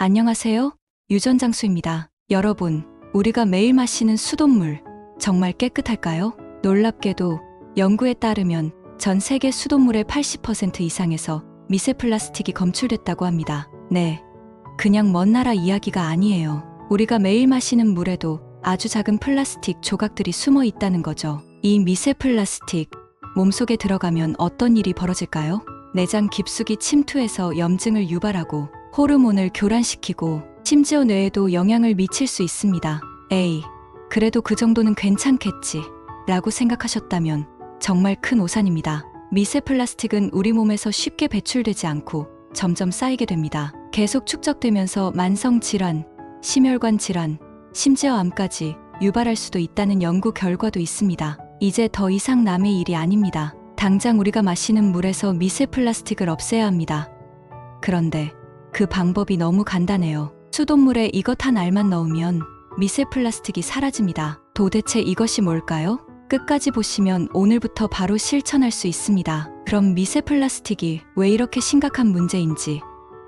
안녕하세요. 유전장수입니다. 여러분, 우리가 매일 마시는 수돗물 정말 깨끗할까요? 놀랍게도 연구에 따르면 전 세계 수돗물의 80% 이상에서 미세 플라스틱이 검출됐다고 합니다. 네, 그냥 먼 나라 이야기가 아니에요. 우리가 매일 마시는 물에도 아주 작은 플라스틱 조각들이 숨어 있다는 거죠. 이 미세 플라스틱, 몸속에 들어가면 어떤 일이 벌어질까요? 내장 깊숙이 침투해서 염증을 유발하고 호르몬을 교란시키고 심지어 뇌에도 영향을 미칠 수 있습니다. 에이, 그래도 그 정도는 괜찮겠지 라고 생각하셨다면 정말 큰 오산입니다. 미세 플라스틱은 우리 몸에서 쉽게 배출되지 않고 점점 쌓이게 됩니다. 계속 축적되면서 만성 질환, 심혈관 질환, 심지어 암까지 유발할 수도 있다는 연구 결과도 있습니다. 이제 더 이상 남의 일이 아닙니다. 당장 우리가 마시는 물에서 미세 플라스틱을 없애야 합니다. 그런데 그 방법이 너무 간단해요. 수돗물에 이것 한 알만 넣으면 미세 플라스틱이 사라집니다. 도대체 이것이 뭘까요? 끝까지 보시면 오늘부터 바로 실천할 수 있습니다. 그럼 미세 플라스틱이 왜 이렇게 심각한 문제인지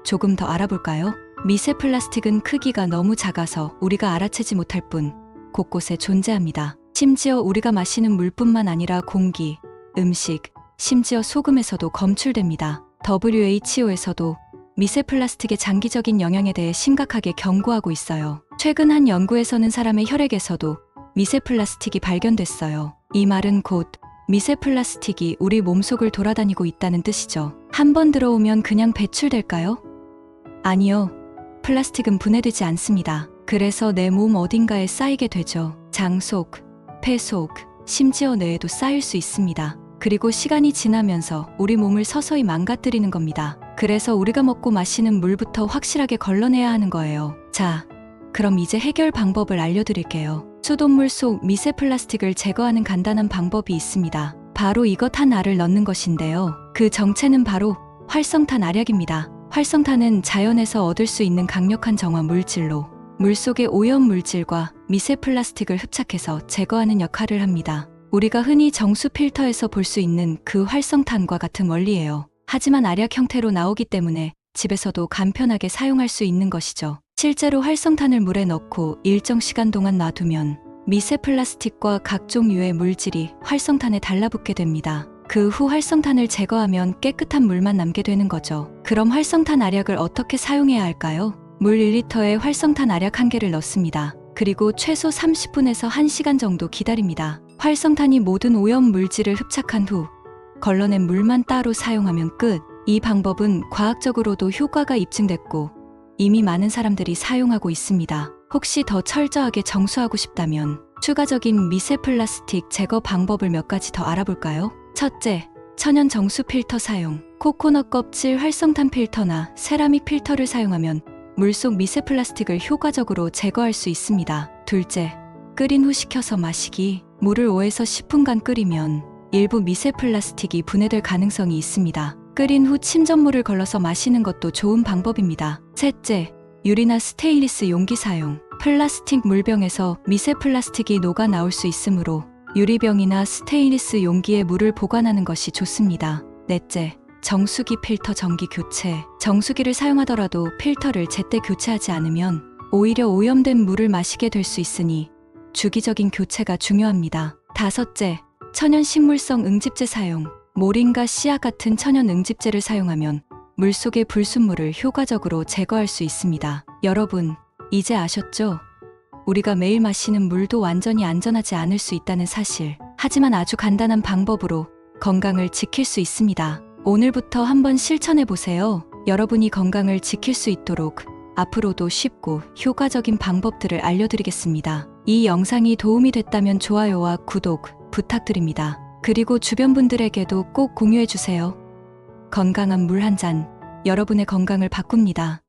조금 더 알아볼까요? 미세 플라스틱은 크기가 너무 작아서 우리가 알아채지 못할 뿐 곳곳에 존재합니다. 심지어 우리가 마시는 물뿐만 아니라 공기, 음식, 심지어 소금에서도 검출됩니다. WHO에서도 미세 플라스틱의 장기적인 영향에 대해 심각하게 경고하고 있어요. 최근 한 연구에서는 사람의 혈액에서도 미세 플라스틱이 발견됐어요. 이 말은 곧 미세 플라스틱이 우리 몸속을 돌아다니고 있다는 뜻이죠. 한 번 들어오면 그냥 배출될까요? 아니요. 플라스틱은 분해되지 않습니다. 그래서 내 몸 어딘가에 쌓이게 되죠. 장 속, 폐 속, 심지어 뇌에도 쌓일 수 있습니다. 그리고 시간이 지나면서 우리 몸을 서서히 망가뜨리는 겁니다. 그래서 우리가 먹고 마시는 물부터 확실하게 걸러내야 하는 거예요. 자, 그럼 이제 해결 방법을 알려드릴게요. 수돗물 속 미세 플라스틱을 제거하는 간단한 방법이 있습니다. 바로 이것 한 알을 넣는 것인데요. 그 정체는 바로 활성탄 알약입니다. 활성탄은 자연에서 얻을 수 있는 강력한 정화 물질로 물속의 오염 물질과 미세 플라스틱을 흡착해서 제거하는 역할을 합니다. 우리가 흔히 정수 필터에서 볼 수 있는 그 활성탄과 같은 원리예요. 하지만 알약 형태로 나오기 때문에 집에서도 간편하게 사용할 수 있는 것이죠. 실제로 활성탄을 물에 넣고 일정 시간 동안 놔두면 미세 플라스틱과 각종 유해 물질이 활성탄에 달라붙게 됩니다. 그 후 활성탄을 제거하면 깨끗한 물만 남게 되는 거죠. 그럼 활성탄 알약을 어떻게 사용해야 할까요? 물 1리터에 활성탄 알약 1개를 넣습니다. 그리고 최소 30분에서 1시간 정도 기다립니다. 활성탄이 모든 오염 물질을 흡착한 후 걸러낸 물만 따로 사용하면 끝. 이 방법은 과학적으로도 효과가 입증됐고 이미 많은 사람들이 사용하고 있습니다. 혹시 더 철저하게 정수하고 싶다면 추가적인 미세 플라스틱 제거 방법을 몇 가지 더 알아볼까요? 첫째, 천연 정수 필터 사용. 코코넛 껍질 활성탄 필터나 세라믹 필터를 사용하면 물속 미세 플라스틱을 효과적으로 제거할 수 있습니다. 둘째, 끓인 후 식혀서 마시기. 물을 5에서 10분간 끓이면 일부 미세 플라스틱이 분해될 가능성이 있습니다. 끓인 후 침전물을 걸러서 마시는 것도 좋은 방법입니다. 셋째, 유리나 스테인리스 용기 사용. 플라스틱 물병에서 미세 플라스틱이 녹아 나올 수 있으므로 유리병이나 스테인리스 용기에 물을 보관하는 것이 좋습니다. 넷째, 정수기 필터 정기 교체. 정수기를 사용하더라도 필터를 제때 교체하지 않으면 오히려 오염된 물을 마시게 될 수 있으니 주기적인 교체가 중요합니다. 다섯째, 천연 식물성 응집제 사용. 모링가 씨앗 같은 천연 응집제를 사용하면 물속의 불순물을 효과적으로 제거할 수 있습니다. 여러분, 이제 아셨죠? 우리가 매일 마시는 물도 완전히 안전하지 않을 수 있다는 사실. 하지만 아주 간단한 방법으로 건강을 지킬 수 있습니다. 오늘부터 한번 실천해보세요. 여러분이 건강을 지킬 수 있도록 앞으로도 쉽고 효과적인 방법들을 알려드리겠습니다. 이 영상이 도움이 됐다면 좋아요와 구독 부탁드립니다. 그리고 주변 분들에게도 꼭 공유해주세요. 건강한 물 한 잔, 여러분의 건강을 바꿉니다.